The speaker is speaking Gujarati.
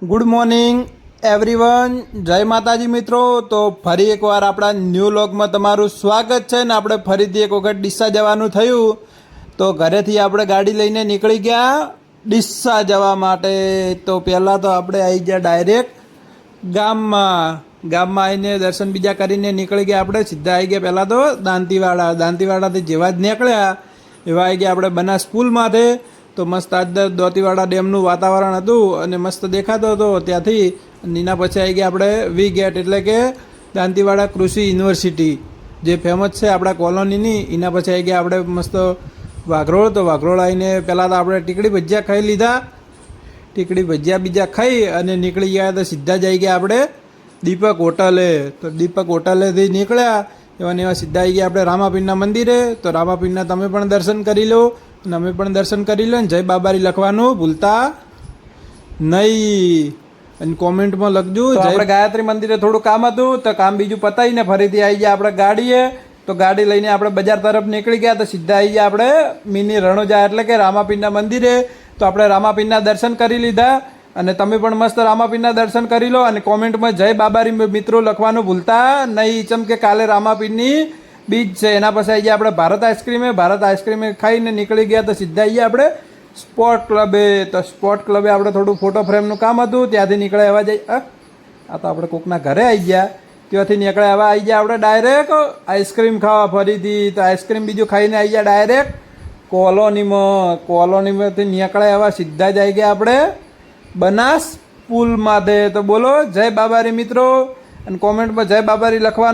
ગુડ મોર્નિંગ એવરીવન, જય માતાજી મિત્રો। તો ફરી એકવાર આપણા ન્યૂ વ્લોગમાં તમારું સ્વાગત છે ને આપણે ફરીથી એક વખત ડીસા જવાનું થયું। તો ઘરેથી આપણે ગાડી લઈને નીકળી ગયા ડીસા જવા માટે। તો પહેલાં તો આપણે આવી ગયા ડાયરેક્ટ ગામમાં આવીને દર્શન બીજા કરીને નીકળી ગયા। આપણે સીધા આવી ગયા પહેલાં તો દાંતીવાડાથી જેવા જ નીકળ્યા એવા આવી ગયા આપણે બનાસ પુલમાંથી। તો મસ્ત આજ દોતીવાડા ડેમનું વાતાવરણ હતું અને મસ્ત દેખાતો હતો ત્યાંથી। એના પછી આવી ગયા આપણે વી ગેટ એટલે કે દાંતીવાડા કૃષિ યુનિવર્સિટી જે ફેમસ છે આપણા કોલોનીની। એના પછી આવી ગયા આપણે મસ્ત વાઘરોળ। તો વાઘરોળ આવીને પહેલાં તો આપણે ટીકડી ભજીયા ખાઈ લીધા। ટીકડી ભજીયા બીજા ખાઈ અને નીકળી ગયા તો સીધા જ આવી ગયા આપણે દીપક હોટલે। તો દીપક હોટલેથી નીકળ્યા એવા સીધા આવી ગયા આપણે રામાપીરના મંદિરે। તો રામાપીરના તમે પણ દર્શન કરી લો અને અમે પણ દર્શન કરી લો ને જય બાબારી લખવાનું ભૂલતા નહીં અને કોમેન્ટમાં લખજો। આપણે ગાયત્રી મંદિરે થોડું કામ હતું તો કામ બીજું પતાવીને ફરીથી આવી ગયા આપણે ગાડીએ। તો ગાડી લઈને આપણે બજાર તરફ નીકળી ગયા તો સીધા આવી ગયા આપણે મિની રણોજા એટલે કે રામાપીરના મંદિરે। તો આપણે રામાપીરના દર્શન કરી લીધા અને તમે પણ મસ્ત રામાપીરના દર્શન કરી લો અને કોમેન્ટમાં જય બાબારી મિત્રો લખવાનું ભૂલતા નહીં। ચમ કે કાલે રામાપીરની બીજ છે। એના પછી આવી ગયા આપણે ભારત આઈસ્ક્રીમે ખાઈને નીકળી ગયા તો સીધા આવી ગયા આપણે સ્પોર્ટ ક્લબે। તો સ્પોર્ટ ક્લબે આપણે થોડું ફોટો ફ્રેમનું કામ હતું ત્યાંથી નીકળ્યા એવા જઈ આ તો આપણે કોકના ઘરે આવી ગયા ત્યાંથી નીકળ્યા એવા આવી ગયા આપણે ડાયરેક્ટ આઈસ્ક્રીમ ખાવા ફરીથી। તો આઈસ્ક્રીમ બીજું ખાઈને આવી ગયા ડાયરેક્ટ કોલોનીમાંથી નીકળ્યા એવા સીધા જ આવી ગયા આપણે બનાસ પુલ માટે। તો બોલો જય બાબારી મિત્રો અને કોમેન્ટમાં જય બાબારી લખવાનું।